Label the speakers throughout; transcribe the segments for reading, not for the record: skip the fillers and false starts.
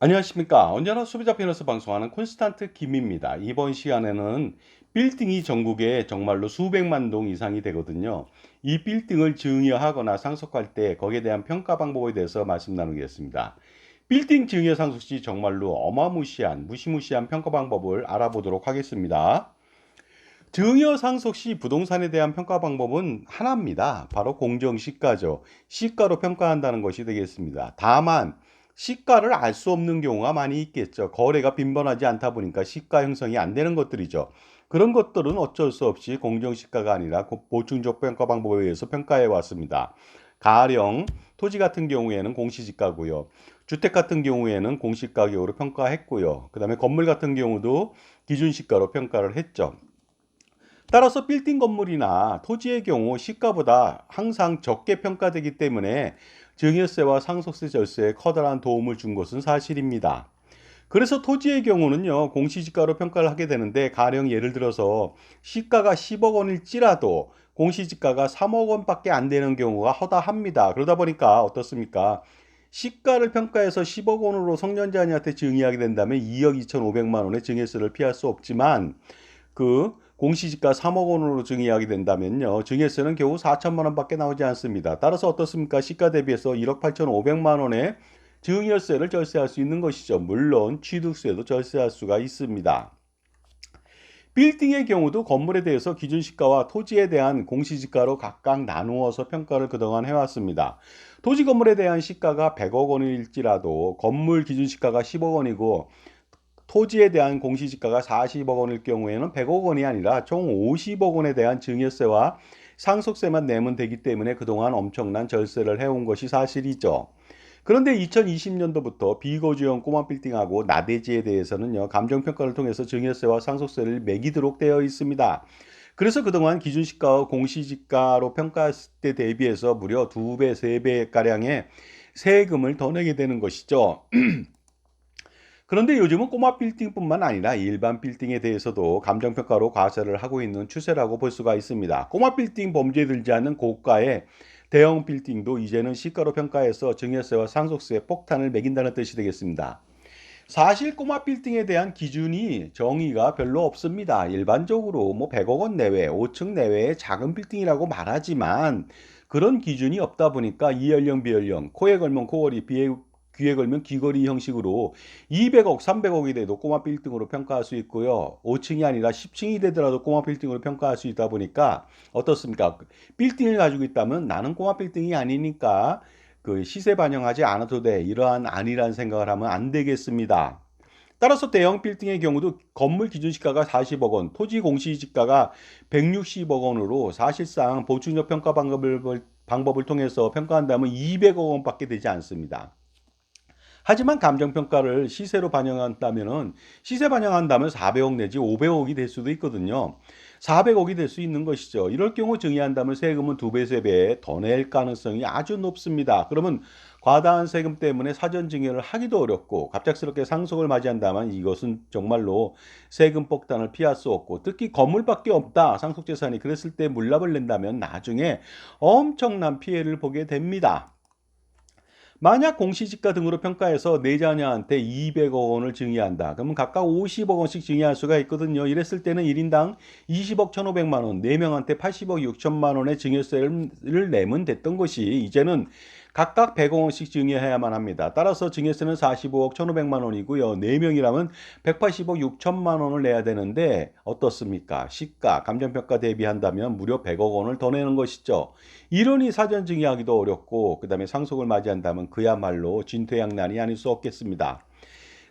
Speaker 1: 안녕하십니까. 언제나 소비자 편에서 방송하는 콘스탄트 김입니다. 이번 시간에는 빌딩이 전국에 정말로 수백만 동 이상이 되거든요. 이 빌딩을 증여하거나 상속할 때 거기에 대한 평가 방법에 대해서 말씀 나누겠습니다. 빌딩 증여 상속 시 정말로 어마무시한 무시무시한 평가 방법을 알아보도록 하겠습니다. 증여 상속 시 부동산에 대한 평가 방법은 하나입니다. 바로 공정시가죠. 시가로 평가한다는 것이 되겠습니다. 다만 시가를 알 수 없는 경우가 많이 있겠죠. 거래가 빈번하지 않다 보니까 시가 형성이 안 되는 것들이죠. 그런 것들은 어쩔 수 없이 공정시가가 아니라 보충적 평가 방법에 의해서 평가해 왔습니다. 가령 토지 같은 경우에는 공시지가고요. 주택 같은 경우에는 공시가격으로 평가했고요. 그 다음에 건물 같은 경우도 기준시가로 평가를 했죠. 따라서 빌딩 건물이나 토지의 경우 시가보다 항상 적게 평가되기 때문에 증여세와 상속세 절세에 커다란 도움을 준 것은 사실입니다. 그래서 토지의 경우는요, 공시지가로 평가를 하게 되는데, 가령 예를 들어서 시가가 10억 원일지라도 공시지가가 3억 원밖에 안 되는 경우가 허다합니다. 그러다 보니까 어떻습니까? 시가를 평가해서 10억 원으로 성년자녀한테 증여하게 된다면 2억 2,500만 원의 증여세를 피할 수 없지만, 공시지가 3억 원으로 증여하게 된다면요. 증여세는 겨우 4천만 원밖에 나오지 않습니다. 따라서 어떻습니까? 시가 대비해서 1억 8,500만 원의 증여세를 절세할 수 있는 것이죠. 물론 취득세도 절세할 수가 있습니다. 빌딩의 경우도 건물에 대해서 기준시가와 토지에 대한 공시지가로 각각 나누어서 평가를 그동안 해왔습니다. 토지 건물에 대한 시가가 100억 원일지라도 건물 기준시가가 10억 원이고 토지에 대한 공시지가가 40억 원일 경우에는 100억 원이 아니라 총 50억 원에 대한 증여세와 상속세만 내면 되기 때문에 그동안 엄청난 절세를 해온 것이 사실이죠. 그런데 2020년도부터 비거주형 꼬마 빌딩하고 나대지에 대해서는요, 감정평가를 통해서 증여세와 상속세를 매기도록 되어 있습니다. 그래서 그동안 기준시가와 공시지가로 평가했을 때 대비해서 무려 2배, 3배가량의 세금을 더 내게 되는 것이죠. 그런데 요즘은 꼬마 빌딩뿐만 아니라 일반 빌딩에 대해서도 감정평가로 과세를 하고 있는 추세라고 볼 수가 있습니다. 꼬마 빌딩 범죄에 들지 않는 고가의 대형 빌딩도 이제는 시가로 평가해서 증여세와 상속세 폭탄을 매긴다는 뜻이 되겠습니다. 사실 꼬마 빌딩에 대한 기준이 정의가 별로 없습니다. 일반적으로 100억 원 내외, 5층 내외의 작은 빌딩이라고 말하지만 그런 기준이 없다 보니까 이연령, 비연령, 코에 걸면 코걸이, 귀에 걸면 귀걸이 형식으로 200억, 300억이 돼도 꼬마 빌딩으로 평가할 수 있고요. 5층이 아니라 10층이 되더라도 꼬마 빌딩으로 평가할 수 있다 보니까 어떻습니까? 빌딩을 가지고 있다면 나는 꼬마 빌딩이 아니니까 시세 반영하지 않아도 돼. 이러한 아니란 생각을 하면 안 되겠습니다. 따라서 대형 빌딩의 경우도 건물 기준시가가 40억 원, 토지 공시지가가 160억 원으로 사실상 보충적 평가 방법을 통해서 평가한다면 200억 원밖에 되지 않습니다. 하지만 감정평가를 시세로 반영한다면은 시세 반영한다면 400억 내지 500억이 될 수도 있거든요. 400억이 될 수 있는 것이죠. 이럴 경우 증여한다면 세금은 2배, 3배 더 낼 가능성이 아주 높습니다. 그러면 과다한 세금 때문에 사전 증여를 하기도 어렵고 갑작스럽게 상속을 맞이한다면 이것은 정말로 세금 폭탄을 피할 수 없고 특히 건물밖에 없다 상속재산이 그랬을 때 물납을 낸다면 나중에 엄청난 피해를 보게 됩니다. 만약 공시지가 등으로 평가해서 내 자녀한테 200억 원을 증여한다. 그러면 각각 50억 원씩 증여할 수가 있거든요. 이랬을 때는 1인당 20억 1,500만 원, 4명한테 80억 6천만 원의 증여세를 내면 됐던 것이 이제는 각각 100억 원씩 증여해야만 합니다. 따라서 증여세는 45억 1,500만 원이고요. 4명이라면 180억 6천만 원을 내야 되는데 어떻습니까? 시가, 감정평가 대비한다면 무려 100억 원을 더 내는 것이죠. 이러니 사전 증여하기도 어렵고 그다음에 상속을 맞이한다면 그야말로 진퇴양난이 아닐 수 없겠습니다.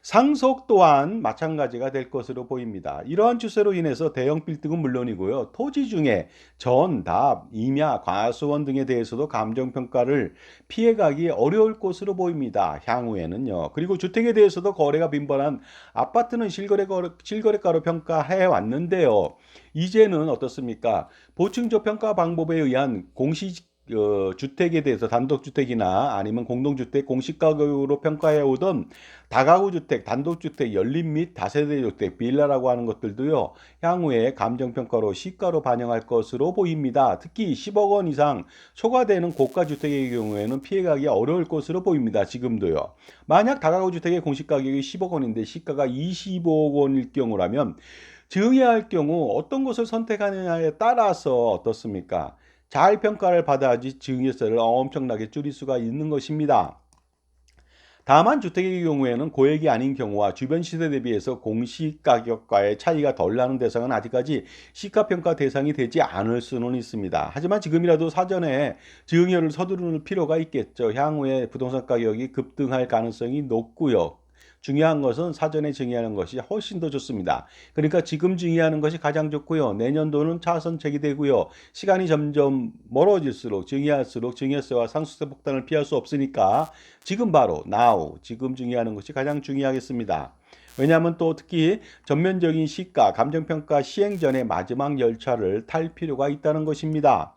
Speaker 1: 상속 또한 마찬가지가 될 것으로 보입니다. 이러한 추세로 인해서 대형 빌딩은 물론이고요. 토지 중에 전, 답, 임야, 과수원 등에 대해서도 감정평가를 피해가기 어려울 것으로 보입니다. 향후에는요. 그리고 주택에 대해서도 거래가 빈번한 아파트는 실거래가로 평가해 왔는데요. 이제는 어떻습니까? 보충적 평가 방법에 의한 주택에 대해서 단독주택이나 아니면 공동주택 공시가격으로 평가해 오던 다가구주택, 단독주택, 연립 및 다세대주택, 빌라라고 하는 것들도요, 향후에 감정평가로 시가로 반영할 것으로 보입니다. 특히 10억 원 이상 초과되는 고가주택의 경우에는 피해가기 어려울 것으로 보입니다. 지금도요. 만약 다가구주택의 공시가격이 10억 원인데 시가가 25억 원일 경우라면 증여할 경우 어떤 것을 선택하느냐에 따라서 어떻습니까? 잘 평가를 받아야지 증여세를 엄청나게 줄일 수가 있는 것입니다. 다만 주택의 경우에는 고액이 아닌 경우와 주변 시세 대비해서 공시가격과의 차이가 덜 나는 대상은 아직까지 시가평가 대상이 되지 않을 수는 있습니다. 하지만 지금이라도 사전에 증여를 서두르는 필요가 있겠죠. 향후에 부동산 가격이 급등할 가능성이 높고요. 중요한 것은 사전에 증여하는 것이 훨씬 더 좋습니다. 그러니까 지금 증여하는 것이 가장 좋고요. 내년도는 차선 제기되고요. 시간이 점점 멀어질수록 증여할수록 증여세와 상속세 폭탄을 피할 수 없으니까 지금 바로 now 지금 증여하는 것이 가장 중요하겠습니다. 왜냐하면 또 특히 전면적인 시가 감정평가 시행 전에 마지막 열차를 탈 필요가 있다는 것입니다.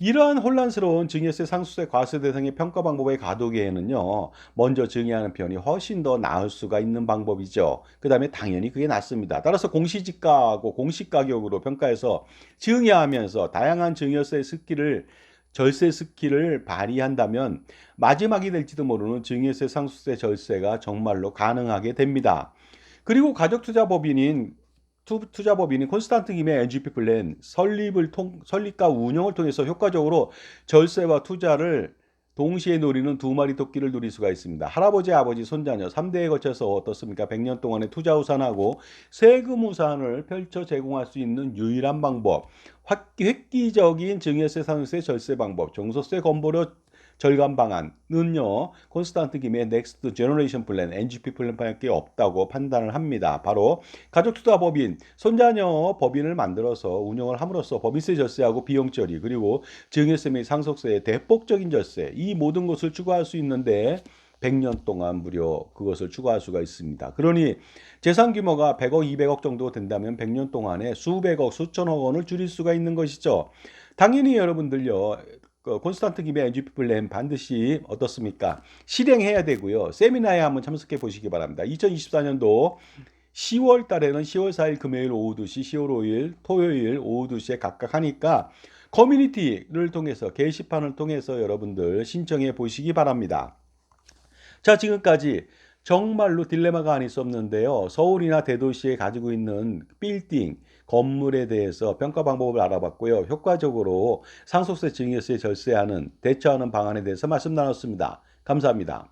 Speaker 1: 이러한 혼란스러운 증여세, 상속세, 과세 대상의 평가 방법의 가독에는요, 먼저 증여하는 편이 훨씬 더 나을 수가 있는 방법이죠. 그 다음에 당연히 그게 낫습니다. 따라서 공시지가하고 공시가격으로 평가해서 증여하면서 다양한 증여세 스킬을 절세 스킬을 발휘한다면 마지막이 될지도 모르는 증여세, 상속세, 절세가 정말로 가능하게 됩니다. 그리고 가족투자법인인 투자법인인 콘스탄트 김의 NGP 플랜 설립과 운영을 통해서 효과적으로 절세와 투자를 동시에 노리는 두 마리 토끼를 누릴 수가 있습니다. 할아버지, 아버지, 손자녀 3대에 거쳐서 어떻습니까? 100년 동안의 투자 우산하고 세금 우산을 펼쳐 제공할 수 있는 유일한 방법. 획기적인 증여세, 상속세, 절세 방법, 종소세 건보료 절감 방안은요, 콘스탄트 김의 넥스트 제너레이션 플랜, NGP 플랜밖에 없다고 판단을 합니다. 바로 가족투자법인, 손자녀 법인을 만들어서 운영을 함으로써 법인세 절세하고 비용 처리, 그리고 증여세 및 상속세의 대폭적인 절세, 이 모든 것을 추구할 수 있는데 100년 동안 무려 그것을 추구할 수가 있습니다. 그러니 재산 규모가 100억, 200억 정도 된다면 100년 동안에 수백억, 수천억 원을 줄일 수가 있는 것이죠. 당연히 여러분들요, 콘스탄트 김의 NGP 플랜 반드시 어떻습니까? 실행해야 되고요. 세미나에 한번 참석해 보시기 바랍니다. 2024년도 10월 달에는 10월 4일 금요일 오후 2시, 10월 5일 토요일 오후 2시에 각각 하니까 커뮤니티를 통해서 게시판을 통해서 여러분들 신청해 보시기 바랍니다. 자, 지금까지 정말로 딜레마가 아닐 수 없는데요. 서울이나 대도시에 가지고 있는 빌딩, 건물에 대해서 평가 방법을 알아봤고요. 효과적으로 상속세, 증여세 절세하는 대처하는 방안에 대해서 말씀 나눴습니다. 감사합니다.